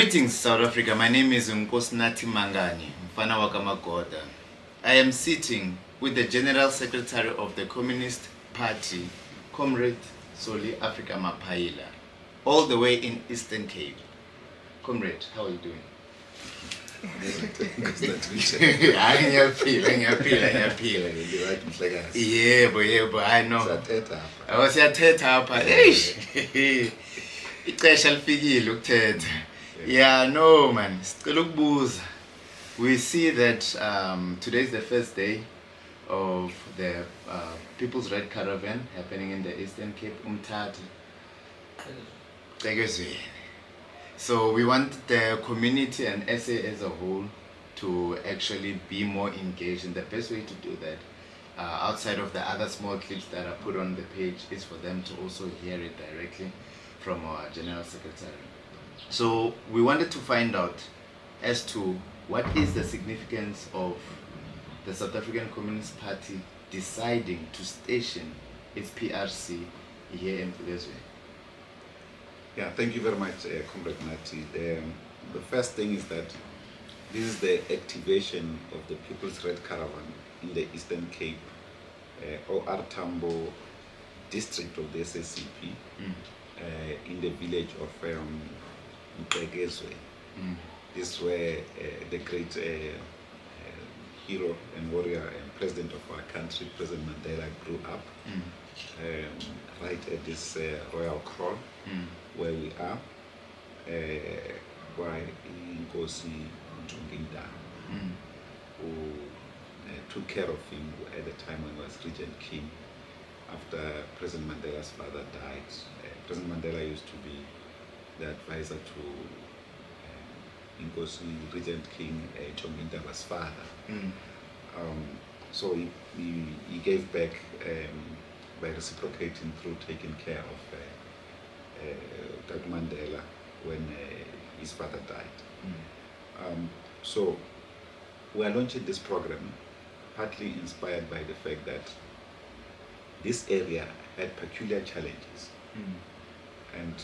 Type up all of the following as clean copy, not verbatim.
Greetings, South Africa. My name is Nkosinathi Manganyi, mfana wa Kamagoda. I am sitting with the General Secretary of the Communist Party, Comrade Soli Africa Mapaila, all the way in Eastern Cape. Comrade, how are you doing? Ngiyaphila. Yebo, I know. Siyathetha apha. Ixesha lifikile ukuthetha. Yeah, no man. Sicela ukubuza. We see that today is the first day of the People's Red Caravan happening in the Eastern Cape, Mqhekwezeni. So we want the community and SA as a whole to actually be more engaged, and the best way to do that, outside of the other small clips that are put on the page, is for them to also hear it directly from our General Secretary. So we wanted to find out as to what is the significance of the South African Communist Party deciding to station its PRC here in Mqhekwezeni. Yeah, thank you very much, Comrade Nati. The first thing is that this is the activation of the People's Red Caravan in the Eastern Cape, or Tambo district of the SACP, in the village of Mqhekwezeni. This is where the great hero and warrior and president of our country, President Mandela, grew up. Right at this royal crown where we are, by Nkosinathi Manganyi, who took care of him at the time when he was Regent King after President Mandela's father died. President Mandela used to be the advisor to Regent King Njongindaba's father. So he gave back by reciprocating through taking care of Dr. Mandela when his father died. So we are launching this program partly inspired by the fact that this area had peculiar challenges, and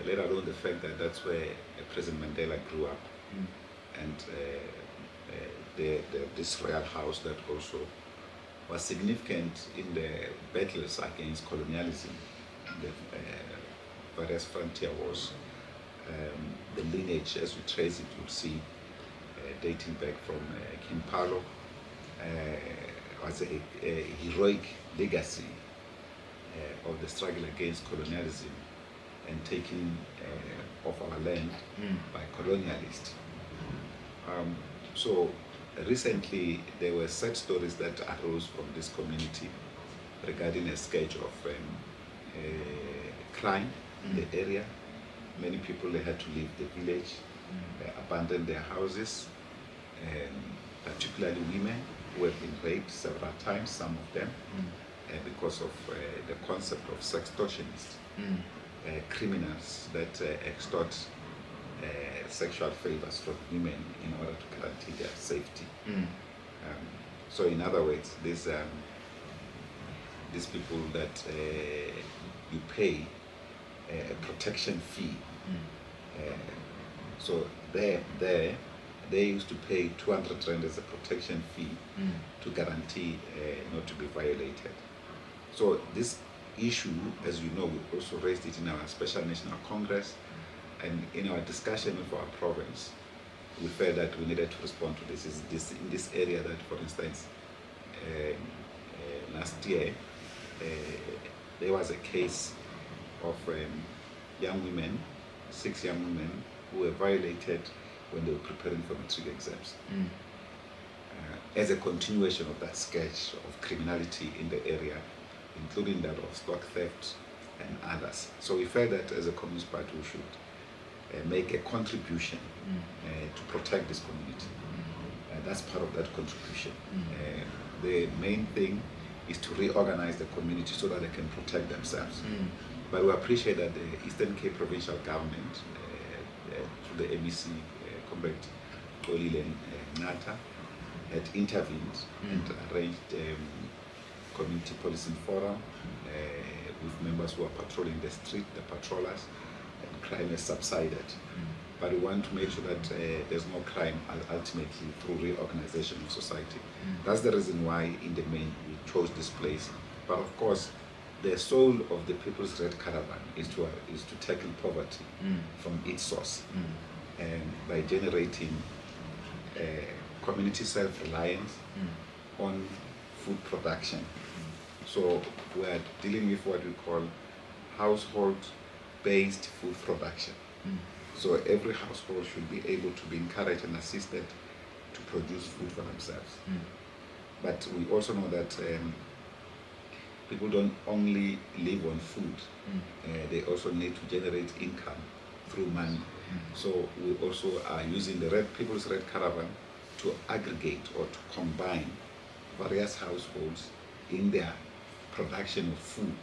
let alone the fact that that's where President Mandela grew up, and this royal house that also was significant in the battles against colonialism, the various frontier wars. The lineage, as we trace it, you'll see dating back from King Paulo, was a heroic legacy of the struggle against colonialism and taking of our land by colonialists. So recently there were such stories that arose from this community regarding a scourge of crime in the area. Many people, they had to leave the village, abandon their houses, particularly women who have been raped several times, some of them, because of the concept of sextortionists, criminals that extort sexual favors from women in order to guarantee their safety. So in other words, these people that you pay a protection fee. So they used to pay 200 rand as a protection fee to guarantee not to be violated. So this issue, as you know, we also raised it in our Special National Congress, and in our discussion with our province, we felt that we needed to respond to this. In this area that, for instance, last year, there was a case of young women, 6 young women, who were violated when they were preparing for matric exams. As a continuation of that scourge of criminality in the area, including that of stock theft and others. So we felt that as a Communist Party we should make a contribution to protect this community. That's part of that contribution. The main thing is to reorganize the community so that they can protect themselves. But we appreciate that the Eastern Cape Provincial Government, through the MEC, Comrade Olile Nata, had intervened and arranged community policing forum with members who are patrolling the street, the patrollers, and crime has subsided. but we want to make sure that there's no crime ultimately through reorganization of society. That's the reason why in the main we chose this place. But of course, the soul of the People's Red Caravan is to tackle poverty from its source, and by generating community self-reliance on food production. So we are dealing with what we call household-based food production. So every household should be able to be encouraged and assisted to produce food for themselves. But we also know that people don't only live on food, they also need to generate income through money. So we also are using the People's Red Caravan to aggregate or to combine various households in their production of food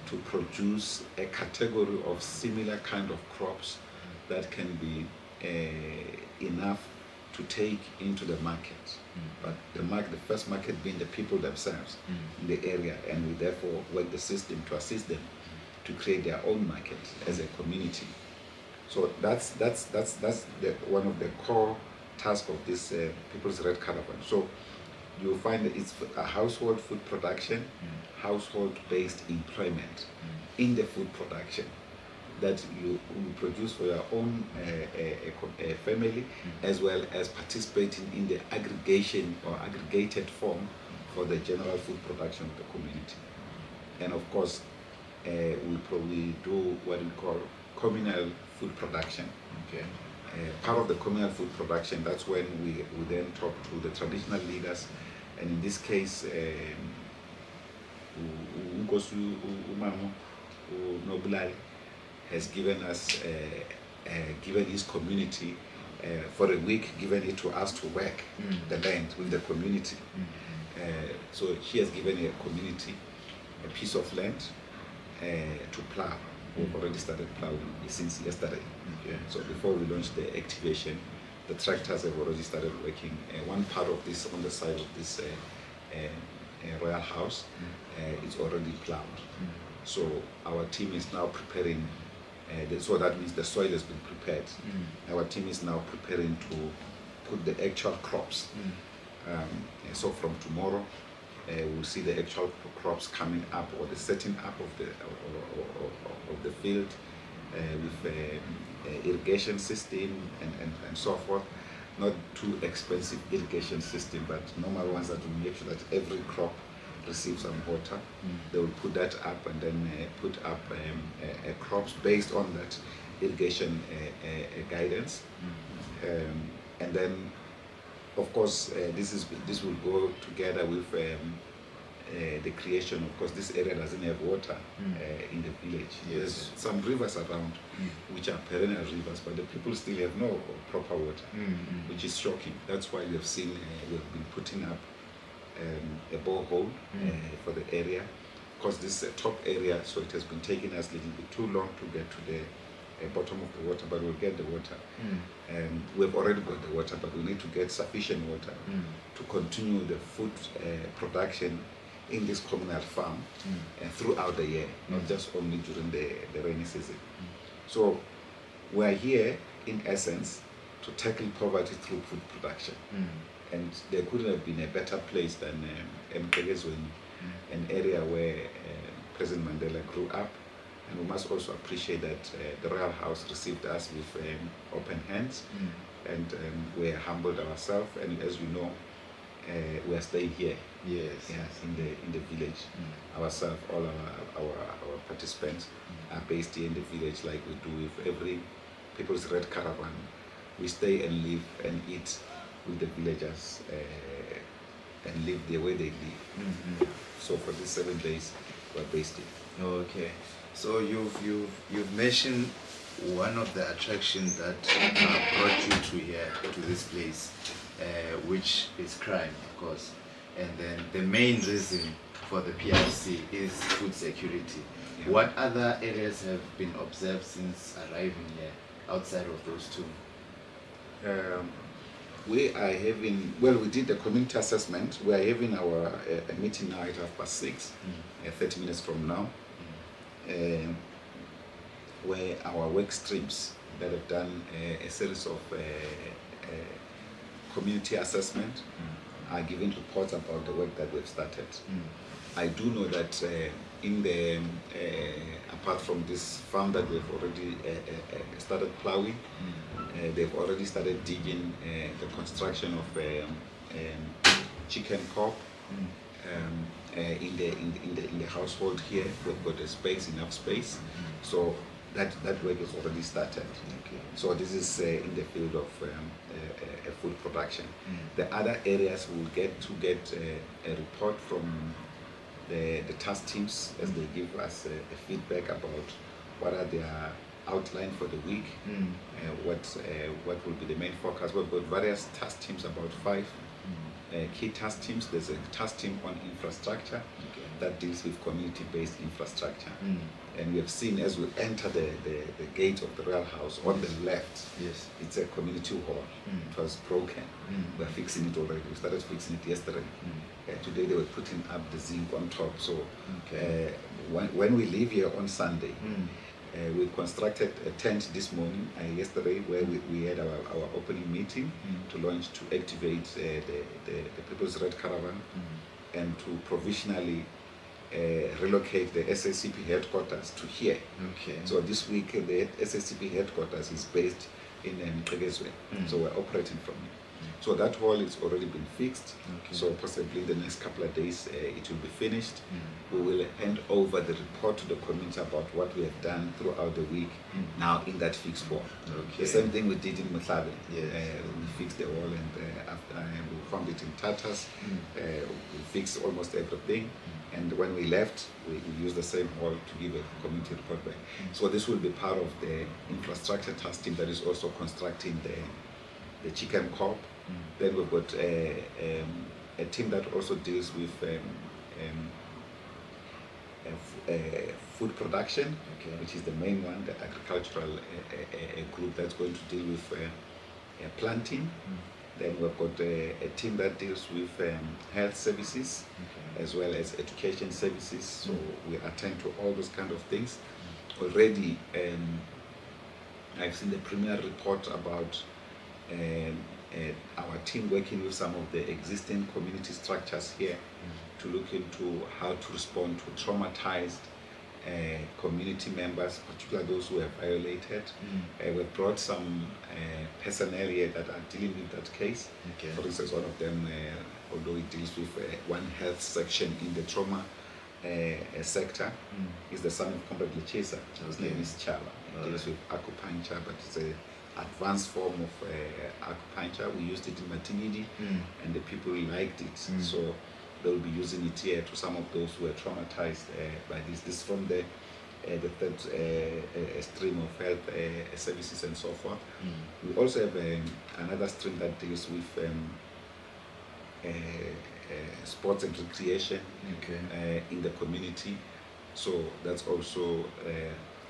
to produce a category of similar kind of crops that can be enough to take into the market. But the first market being the people themselves in the area, and we therefore work the system to assist them to create their own market as a community. So that's one of the core tasks of this People's Red Caravan. So you'll find that it's a household food production, household-based employment in the food production that you produce for your own family, as well as participating in the aggregation or aggregated form for the general food production of the community. And of course, we probably do what we call communal food production. Okay. Part of the communal food production, that's when we then talk to the traditional leaders, and in this case, Nkosinathi has given us, given his community for a week, given it to us to work the land with the community. So he has given a community a piece of land to plow. We've already started plowing since yesterday. Okay. So before we launched the activation, the tractors have already started working. One part of this on the side of this royal house is already plowed. So our team is now preparing, so that means the soil has been prepared. Our team is now preparing to put the actual crops. So from tomorrow, we'll see the actual crops coming up, or the setting up of the field with irrigation system and so forth. Not too expensive irrigation system, but normal ones that will make sure that every crop receives some water. They will put that up and then put up crops based on that irrigation guidance. And then, of course, this will go together with the creation. Of course, this area doesn't have water in the village. Yes. There's some rivers around which are perennial rivers, but the people still have no proper water, which is shocking. That's why we've seen, we've been putting up a borehole for the area. Of course, this is a top area, so it has been taking us a little bit too long to get to the bottom of the water, but we'll get the water. And we've already got the water, but we need to get sufficient water to continue the food production in this communal farm throughout the year, not just only during the rainy season. So we're here, in essence, to tackle poverty through food production. And there couldn't have been a better place than Mqhekwezeni, an area where President Mandela grew up. And we must also appreciate that the Royal House received us with open hands, and we humbled ourselves. And as you know, we are staying here. Yes. In the village. Ourselves, all our participants are based here in the village, like we do with every People's Red Caravan. We stay and live and eat with the villagers and live the way they live. So for these 7 days, we're based here. Okay. So you've mentioned one of the attractions that brought you to here, to this place, which is crime, of course. And then the main reason for the PRC is food security. Yeah. What other areas have been observed since arriving here, outside of those two? We are having, well, we did the community assessment. We are having our meeting now at 6:30, 30 minutes from now. where our work streams that have done a series of community assessment are giving reports about the work that we've started. I do know that in the apart from this farm that we've already started plowing, they've already started digging the construction of chicken coop. In the household here, we've got enough space, so that work is already started. Okay. So this is in the field of food production. The other areas will get a report from the task teams as they give us a feedback about what are their outline for the week, what will be the main focus. We've got various task teams, about 5 key task teams. There's a task team on infrastructure that deals with community-based infrastructure. And we have seen as we enter the gate of the Royal House, on the left, yes, it's a community hall. It was broken. We're fixing it already. We started fixing it yesterday. Today they were putting up the zinc on top. So when we leave here on Sunday, we constructed a tent this morning, yesterday, where we had our opening meeting to launch, to activate the People's Red Caravan and to provisionally relocate the SACP headquarters to here. Okay. So this week the SACP headquarters is based in Mqhekwezeni, so we're operating from here. So that hall is already been fixed. So possibly the next couple of days it will be finished. We will hand over the report to the community about what we have done throughout the week now in that fixed hall. The same thing we did in Mqhekwezeni. We fixed the wall, and after we found it in tatters, we fixed almost everything. And when we left, we used the same hall to give a community report back. So this will be part of the infrastructure task team that is also constructing the chicken coop. Then we've got a team that also deals with food production, which is the main one, the agricultural group that's going to deal with planting. Then we've got a team that deals with health services as well as education services. So we attend to all those kind of things. Already I've seen the preliminary report about our team working with some of the existing community structures here to look into how to respond to traumatized community members, particularly those who have violated. We've brought some personnel here that are dealing with that case. For instance, one of them, although it deals with one health section in the trauma sector, is the son of Comrade Lechesa. His name is Chava. He deals with acupuncture, but it's a advanced form of acupuncture. We used it in Matimidi, and the people liked it. So they will be using it here to some of those who are traumatized by this. This is from the third stream of health services and so forth. We also have another stream that deals with sports and recreation in the community. So that's also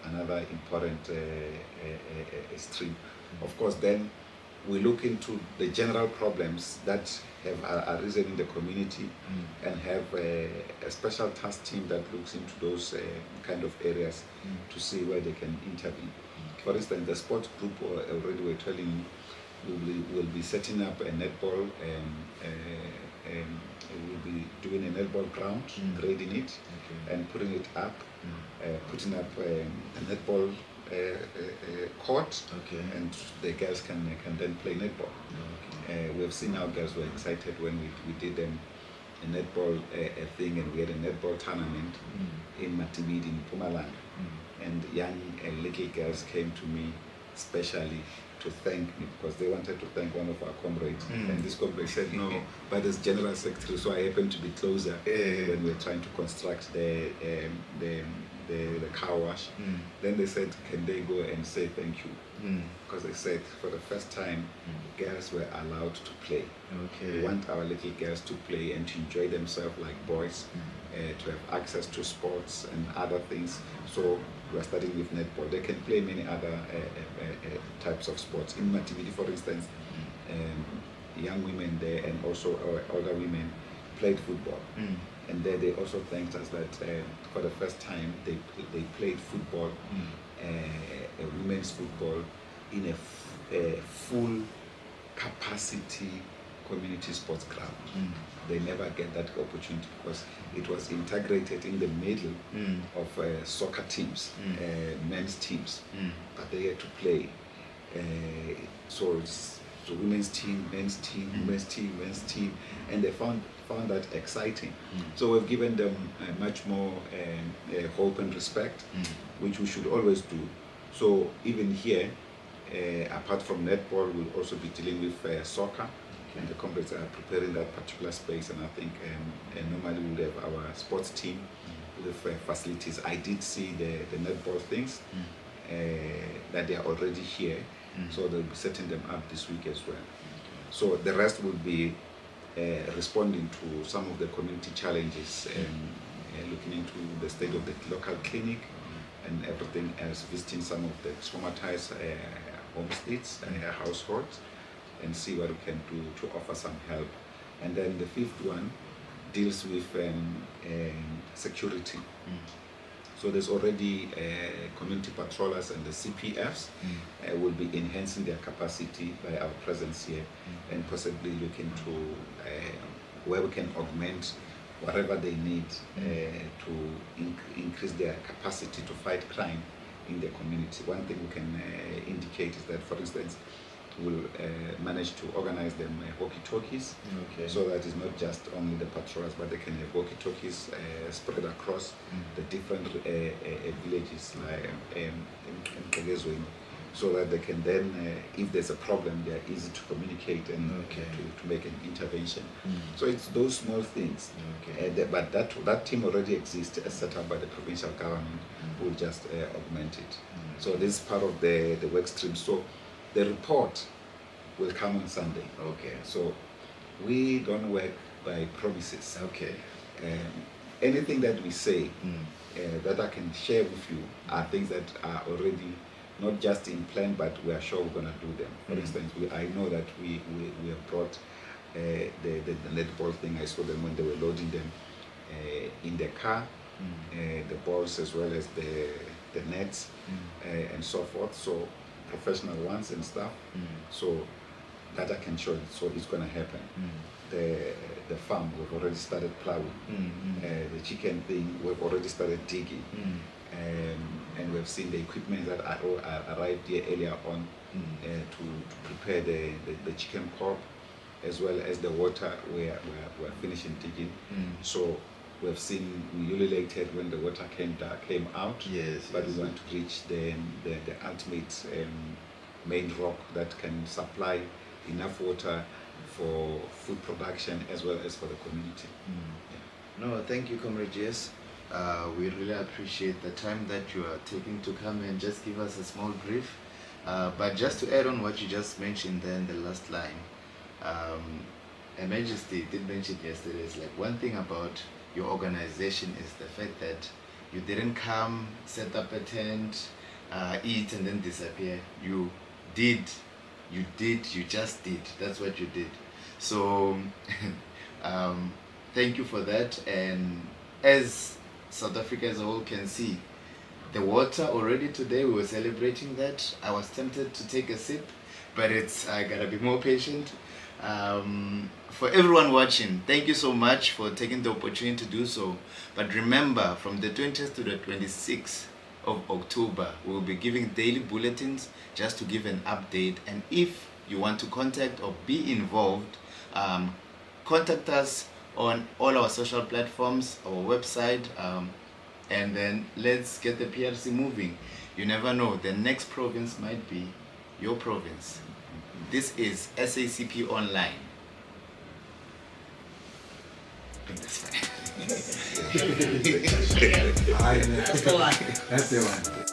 another important stream. Of course, then we look into the general problems that have arisen in the community and have a special task team that looks into those kind of areas to see where they can intervene. For instance, the sports group already we're telling you, we'll be setting up a netball, we'll be doing a netball ground, grading it and putting it up, putting up a netball court, and the girls can then play netball. We have seen our girls were excited when we did a netball thing, and we had a netball tournament in Matimidi in Mpumalanga, and young little girls came to me specially to thank me because they wanted to thank one of our comrades, and this comrade said no, but as general secretary, so I happened to be closer when we were trying to construct the car wash. Then they said, can they go and say thank you? Because they said for the first time girls were allowed to play. We want our little girls to play and to enjoy themselves like boys, to have access to sports and other things. So we are starting with netball. They can play many other types of sports. In Matimidi, for instance, young women there and also older women played football. And there they also thanked us that for the first time they played football a women's football in a full capacity community sports club. They never get that opportunity because it was integrated in the middle of soccer teams, men's teams, but they had to play. So women's team, men's team, women's team, men's team, and they found that exciting. So we've given them much more hope and respect, which we should always do. So even here, apart from netball, we'll also be dealing with soccer. And the comrades are preparing that particular space, and I think normally we'll have our sports team with facilities. I did see the netball things, that they are already here, so they'll be setting them up this week as well. So the rest will be responding to some of the community challenges, looking into the state of the local clinic and everything else, visiting some of the traumatized homesteads and households, and see what we can do to offer some help. And then the fifth one deals with security. So there's already community patrollers, and the CPFs will be enhancing their capacity by our presence here, and possibly looking to where we can augment whatever they need to increase their capacity to fight crime in the community. One thing we can indicate is that, for instance, we'll manage to organize them walkie-talkies, so that it's not just only the patrollers, but they can have walkie-talkies spread across the different villages like Mqhekwezeni, so that they can then, if there's a problem, they're easy to communicate and to make an intervention. So it's those small things. But that team already exists, set up by the provincial government. We'll just augment it. So this is part of the work stream. So the report will come on Sunday. So we don't work by promises. Anything that we say that I can share with you are things that are already not just in plan, but we are sure we're going to do them. For instance, I know that we have brought the netball thing. I saw them when they were loading them in the car, the balls as well as the nets and so forth. So professional ones and stuff. So that I can show it. So it's going to happen. The farm, we've already started plowing. The chicken thing, we've already started digging. And we've seen the equipment that arrived here earlier on to prepare the chicken coop, as well as the water. We're finishing digging. So we've seen, we ululated when the water came out. But we want to reach the ultimate main rock that can supply enough water for food production as well as for the community. No, thank you, Comrade Jess. We really appreciate the time that you are taking to come and just give us a small brief. But just to add on what you just mentioned there in the last line, Her Majesty did mention yesterday, it's like one thing about your organization is the fact that you didn't come, set up a tent, eat and then disappear. You just did. That's what you did. So thank you for that. And as South Africa as a whole can see, the water already today, we were celebrating that. I was tempted to take a sip, but I gotta be more patient. For everyone watching, thank you so much for taking the opportunity to do so. But remember, from the 20th to the 26th of October, we will be giving daily bulletins just to give an update. And if you want to contact or be involved, contact us on all our social platforms, our website, and then let's get the PRC moving. You never know, the next province might be your province. This is SACP Online. I think that's fine. That's the one.